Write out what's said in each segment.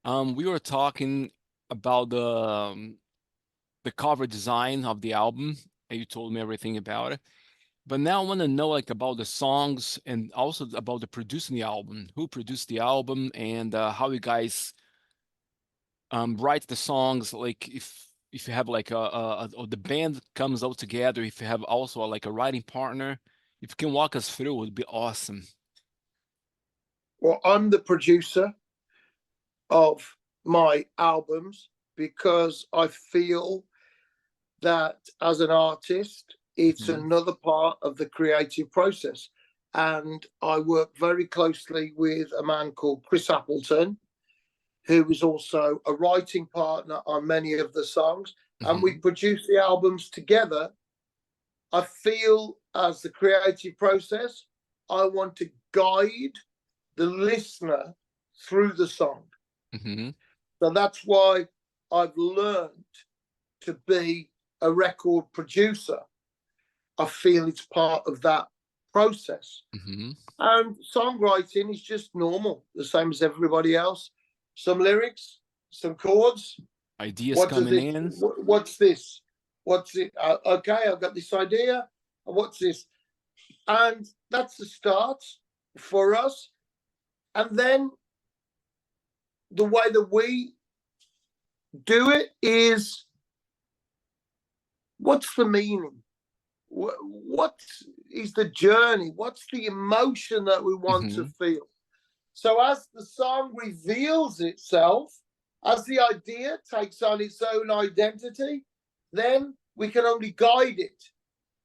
We were talking about the cover design of the album, and you told me everything about it. But now I want to know like about the songs and also about the producing the album. Who produced the album and how you guys write the songs. Like if you have like or the band comes out together. If you have also like a writing partner, if you can walk us through, it would be awesome. Well, I'm the producer of my albums because I feel that as an artist, it's Mhm. another part of the creative process. And I work very closely with a man called Chris Appleton, who is also a writing partner on many of the songs. And we Mhm. produce the albums together. I feel as the creative process, I want to guide the listener through the song. Mhm. So that's why I've learned to be a record producer. I feel it's part of that process. Mhm. And songwriting is just normal, the same as everybody else. Some lyrics, some chords. Ideas What does coming it? in. What's this? What's it? Okay, I've got this idea. What's this? And that's the start for us. And then the way that we do it is, what's the meaning? What is the journey? What's the emotion that we want to Mhm. feel? So as the song reveals itself, as the idea takes on its own identity, then we can only guide it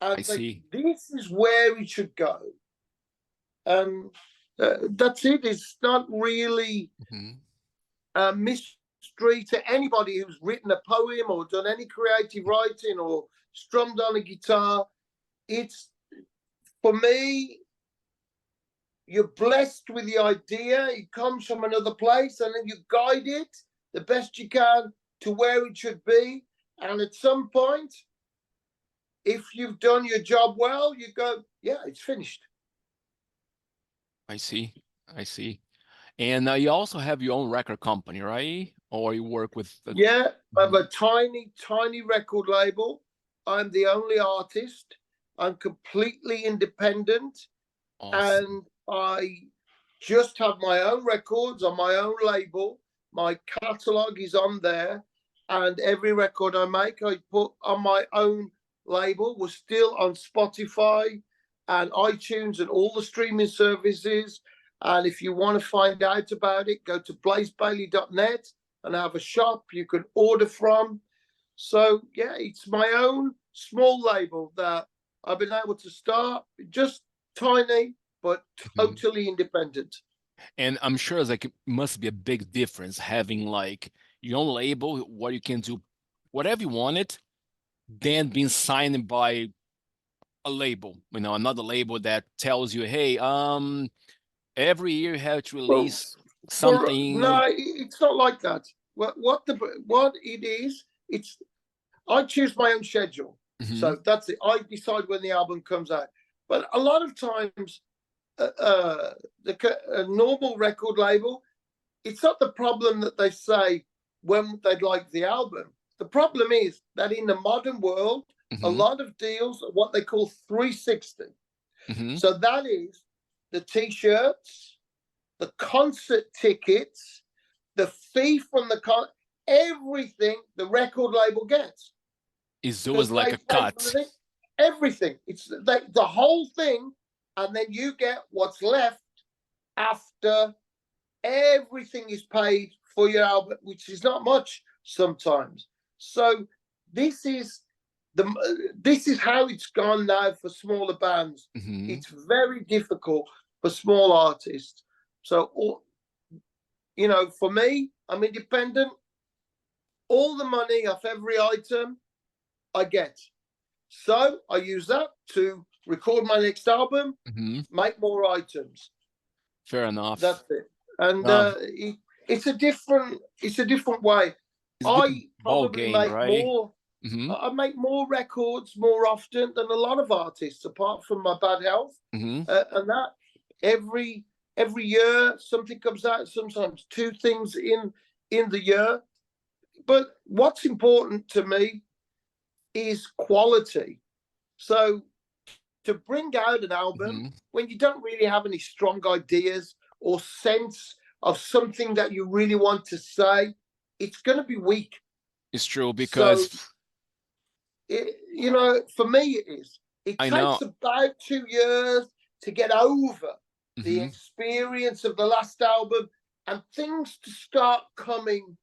I and say, see. this is where it should go. And that's it. It's not really Mhm. a mystery to anybody who's written a poem or done any creative writing or strummed on a guitar. It's, for me, you're blessed with the idea. It comes from another place, and then you guide it the best you can to where it should be. And at some point, if you've done your job well, you go, yeah, it's finished. I see. I see. And you also have your own record company, right? Or you work with the. Yeah, I have a Mhm. tiny, tiny record label. I'm the only artist. I'm completely independent, Awesome. and I just have my own records on my own label. My catalog is on there, and every record I make, I put on my own label. We're still on Spotify and iTunes and all the streaming services. And if you want to find out about it, go to blazebayley.net and I have a shop you can order from. So, yeah, it's my own small label that I've been able to start, just tiny, but Mhm. totally independent. And I'm sure it's like it must be a big difference having like your own label, what you can do, whatever you want it, than being signed by a label, another label that tells you, hey, every year you have to Well, release for something. no, it's not like that. What it is, it's, I choose my own schedule. Mhm. So that's it. I decide when the album comes out. But a lot of times, a normal record label, it's not the problem that they say when they'd like the album. The problem is that in the modern world, a Mhm. lot of deals are what they call 360. Mhm. So that is the t-shirts, the concert tickets, the fee from the everything the record label gets, It's always because like they a pay for cut. the thing, everything. It's the whole thing, and then you get what's left after everything is paid for your album, which is not much sometimes. So this is this is how it's gone now for smaller bands. Mhm. It's very difficult for small artists. So, for me, I'm independent. All the money off every item I get. So I use that to record my next album, Mhm. make more items. Fair enough. That's it. And No, it's a different way. it's a different I ball probably game, make right? more. Mhm. I make more records more often than a lot of artists, apart from my bad health, Mhm. and that every every year something comes out. Sometimes two things in the year. But what's important to me is quality. So to bring out an album when you don't really have any strong ideas or sense of something that you really want to say, it's going to be weak. It's true, So, because for me, it is. It I know. takes about 2 years to get over the experience of the last album and things to start coming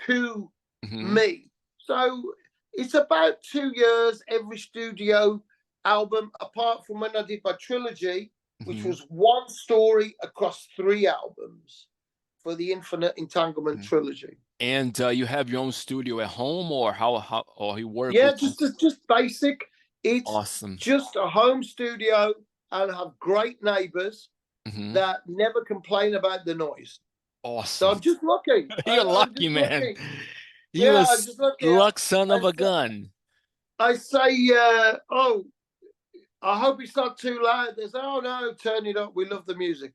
to me. So it's about 2 years every studio album, apart from when I did my trilogy, which was one story across 3 albums for the Infinite Entanglement trilogy. And you have your own studio at home, or how or you work Yeah, with? just basic. It's Awesome. just a home studio, and have great neighbors that never complain about the noise. Awesome. So I'm just lucky. You're I'm lucky, just man. lucky. You a I'm just lucky. luck son of a gun. I say, oh, I hope it's not too loud. They say, oh no, turn it up. We love the music.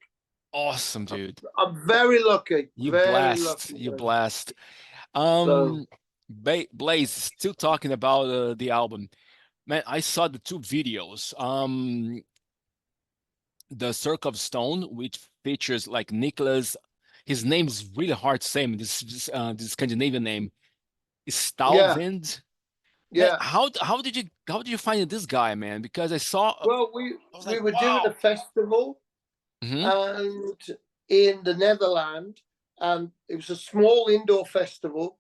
Awesome, dude. I'm very lucky. You very blessed. lucky. You blessed. So, Blaze, still talking about the album. Man, I saw the 2 videos. The Circle of Stone, which features like Nicholas. His name is really hard to say. This Scandinavian name is Stalvind. Man, yeah. how did you find this guy, man? Because I saw, Well, I was we like, were doing a wow. festival and in the Netherlands, and it was a small indoor festival,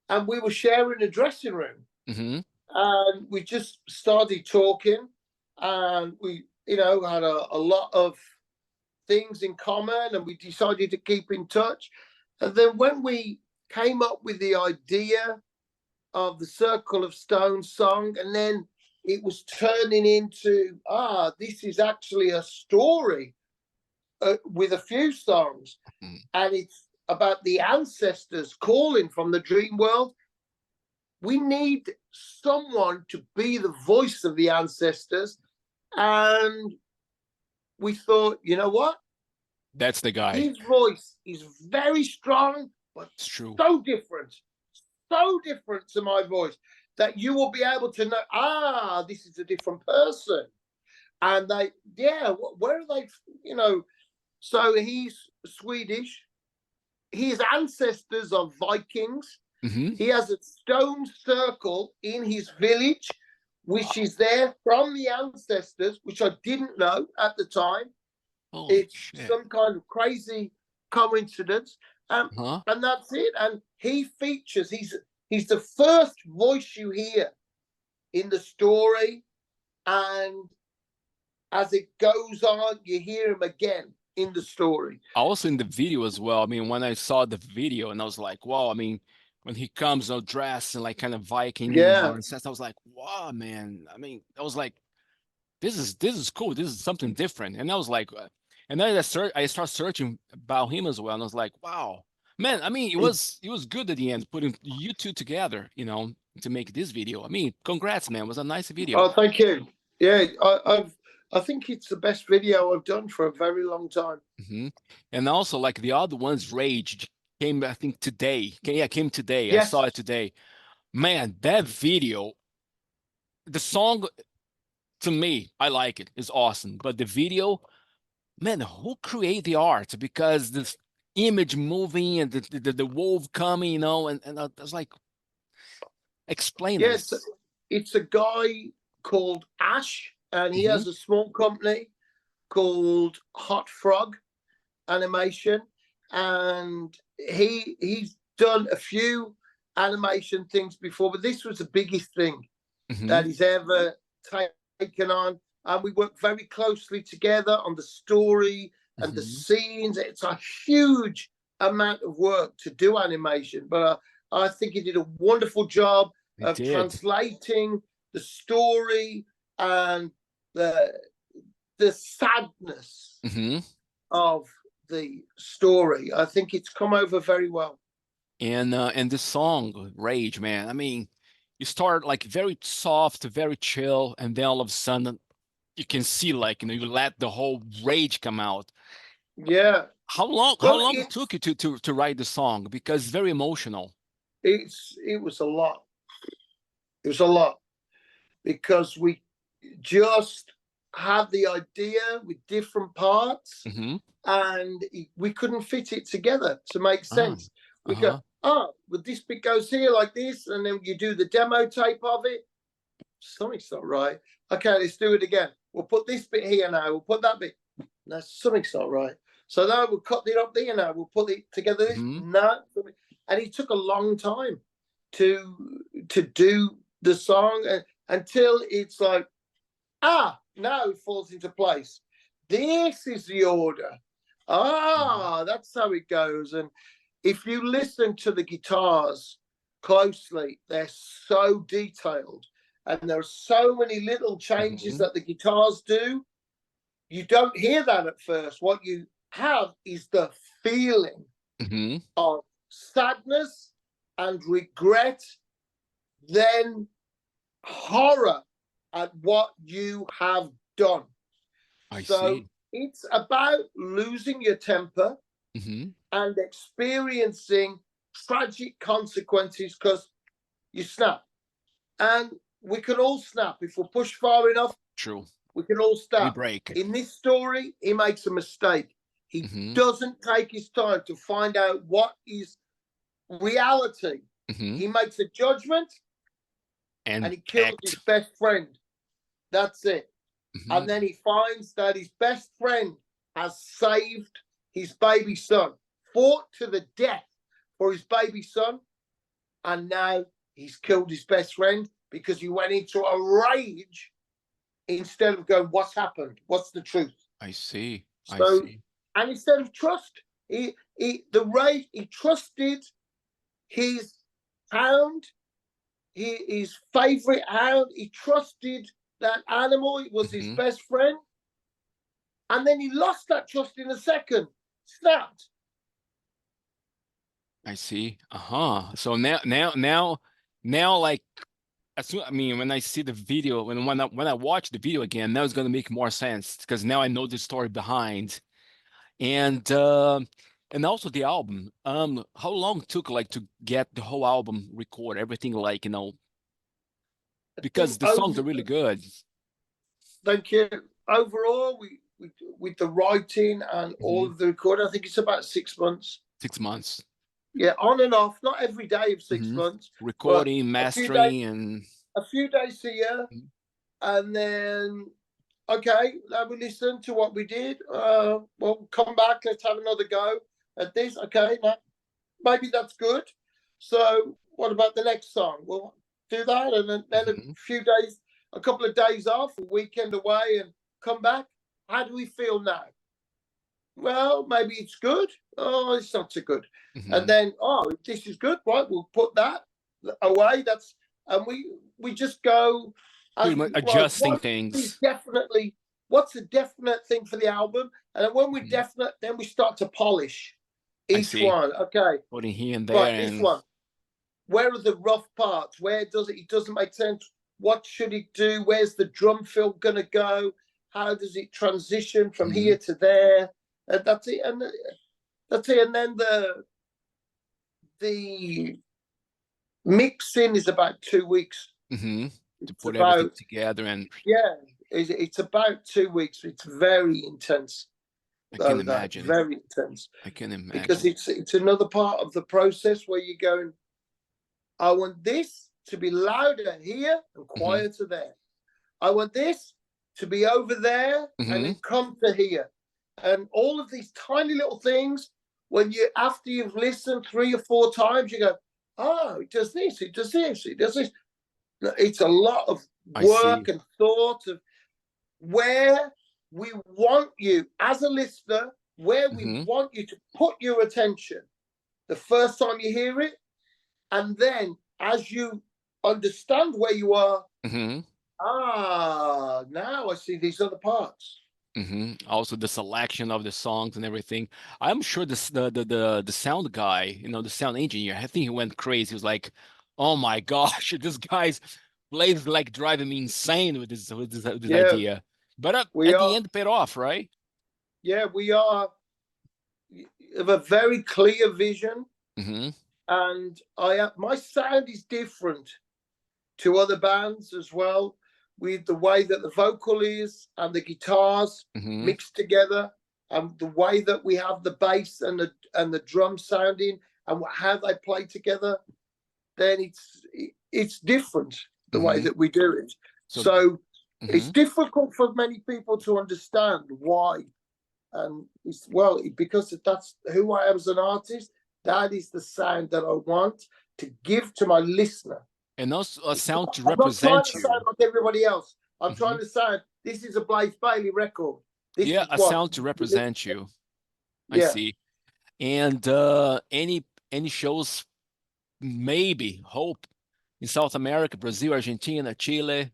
and we were sharing a dressing room, and we just started talking, and we had a lot of things in common, and we decided to keep in touch. And then when we came up with the idea of the Circle of Stone song, and then it was turning into this is actually a story with a few songs, and it's about the ancestors calling from the dream world. We need someone to be the voice of the ancestors, and we thought, you know what? That's the guy. His voice is very strong, but it's true. So different to my voice that you will be able to know, this is a different person. And where are they? So he's Swedish. His ancestors are Vikings. He has a stone circle in his village, which is there from the ancestors, which I didn't know at the time. It's some kind of crazy coincidence. And that's it. And he features, he's the first voice you hear in the story. And as it goes on, you hear him again in the story. Also in the video as well. I mean, when I saw the video and I was like, wow, I mean, when he comes dressed in like kind of Viking, I was like, wow, man. I mean, I was like, this is cool. This is something different. And I was like, and then I start searching about him as well. And I was like, wow, man. I mean, it was good at the end, putting you 2 together, to make this video. I mean, congrats, man. It was a nice video. Oh, thank you. Yeah, I think it's the best video I've done for a very long time. And also, like the other ones, Rage came, I think today. Came today. Yes. I saw it today. Man, that video, the song, to me, I like it. It's awesome. But the video, man, who create the art? Because this image moving and the wolf coming, and I was like, explain yes, us. It's a guy called Ash, and he has a small company called Hot Frog Animation, and he's done a few animation things before, but this was the biggest thing that he's ever taken on. And we work very closely together on the story and the scenes. It's a huge amount of work to do animation, but I think he did a wonderful job of translating the story and the sadness of the story. I think it's come over very well. And this song, Rage, man, I mean, you start like very soft, very chill, and then all of a sudden you can see like, you let the whole rage come out. Yeah. How long Well, took you to write the song? Because it's very emotional. it was a lot. It was a lot because we just had the idea with different parts, Mm-hmm. and we couldn't fit it together to make Ah, sense. We go, uh-huh. oh, well, this bit goes here like this, and then you do the demo tape of it. Something's not right. Okay, let's do it again. We'll put this bit here now. We'll put that bit. No, something's not right. So now we'll cut it up there now. We'll put it together. This Mm-hmm. no, and it took a long time to do the song until it's like, now it falls into place. This is the order. That's how it goes. And if you listen to the guitars closely, they're so detailed, and there are so many little changes Mm-hmm. that the guitars do. You don't hear that at first. What you have is the feeling Mm-hmm. of sadness and regret, then horror at what you have done. I So see. it's about losing your temper Mm-hmm. and experiencing tragic consequences because you snap. And we can all snap. If we're pushed far enough, True. we can all We snap. break. In this story, he makes a mistake. He Mm-hmm. doesn't take his time to find out what is reality. Mm-hmm. He makes a judgment and And he kills his act. best friend. That's it. Mm-hmm. And then he finds that his best friend has saved his baby son, fought to the death for his baby son, and now he's killed his best friend because he went into a rage instead of going, what's happened? What's the truth? I see. I So, see. and instead of trust, he trusted his hound, his favorite hound. He trusted that animal. It was his Mm-hmm. best friend. And then he lost that trust in a second. Snapped. I see. Uh-huh. So now, like, as soon, I mean, when I see the video, when I watch the video again, now it's gonna make more sense because now I know the story behind. And also the album. How long took like to get the whole album recorded, everything like, I because think the songs are really good. thank you. Overall, we with the writing and all Mm-hmm. of the recording, I think it's about 6 months. 6 months. Yeah, on and off, not every day of six Mm-hmm. months, but Recording, a few days, mastering, and here, and then okay, now we listen to what we did. Well, come back. Let's have another go at this. Okay, now maybe that's good. So, what about the next song? We'll do that, and then a mm-hmm. few days, a couple of days off, a weekend away, and come back. How do we feel now? Well, maybe it's good. Oh, it's not so good. And Mm-hmm. then, oh, this is good, right? We'll put that away. That's and we just go Pretty as much right. adjusting things. What's a definite thing for the album? And then when we're Mm-hmm. definite, then we start to polish I each see. one. Okay, Putting here and right, there, this and one. Where are the rough parts? Where does it doesn't make sense? What should it do? Where's the drum fill gonna go? How does it transition from mm-hmm. here to there? And that's it. And that's it. And then the mixing is about 2 weeks. Mm-hmm. To It's put everything about together, and it's about 2 weeks. It's very intense. I can That's imagine. very intense I can because imagine. it's another part of the process where you're going, I want this to be louder here and Mm-hmm. quieter there. I want this to be over there and Mm-hmm. then come to here. And all of these tiny little things, when you after you've listened 3 or 4 times, you go, oh, it does this, it does this, it does this. It's a lot of I work see. and thought of where we want you as a listener, where we Mm-hmm. want you to put your attention the first time you hear it, and then as you understand where you are, Mm-hmm. now I see these other parts. Mm-hmm. Also the selection of the songs and everything. I'm sure the sound guy, the sound engineer, I think he went crazy. He was like, "Oh my gosh, this guy's plays like driving me insane with this Yeah, idea." But we at the are. end, paid off, right? Yeah, we are. have a very clear vision, Mm-hmm. and my sound is different to other bands as well, with the way that the vocal is and the guitars Mm-hmm. mixed together, and the way that we have the bass and the drum sounding, and how they play together. Then it's different the way Mm-hmm. that we do it. So, So it's mm-hmm. difficult for many people to understand why. And it's, well, because that's who I am as an artist. That is the sound that I want to give to my listener. And also a sound to I'm not trying represent to sound you. like everybody else. I'm Mm-hmm. trying to sound, this is a Blaze Bayley record. This Yeah, is a what. sound to represent you. I Yeah. see. And any shows, maybe, hope, in South America, Brazil, Argentina, Chile,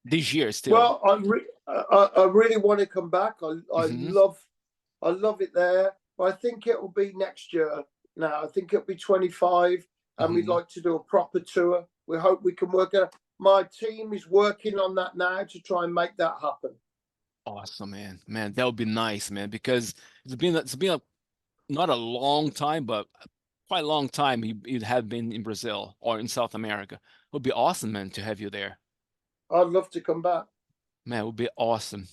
this year still. Well, I really want to come back. Mm-hmm. I love it there. But I think it will be next year now. I think it'll be 25, and we'd Mm-hmm. like to do a proper tour. We hope we can work it. My team is working on that now to try and make that happen. Awesome, man. Man, that would be nice, man, because it's been a, not a long time, but quite a long time you'd have been in Brazil or in South America. It would be awesome, man, to have you there. I'd love to come back. Man, it would be awesome.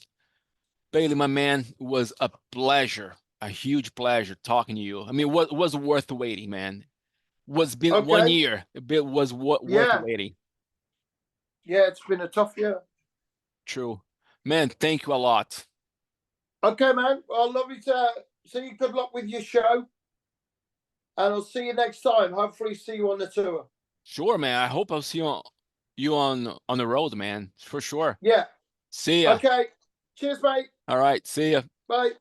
Bailey, my man, it was a pleasure, a huge pleasure talking to you. I mean, what was worth waiting, man. Was been one Okay. year. It was worth Yeah. waiting. Yeah, it's been a tough year. True. Man, thank you a lot. Okay, man. Well, I'll love you to see you. Good luck with your show. And I'll see you next time. Hopefully see you on the tour. Sure, man. I hope I'll see you on the road, man. For sure. Yeah. See ya. Okay. Cheers, mate. All right. See ya. Bye.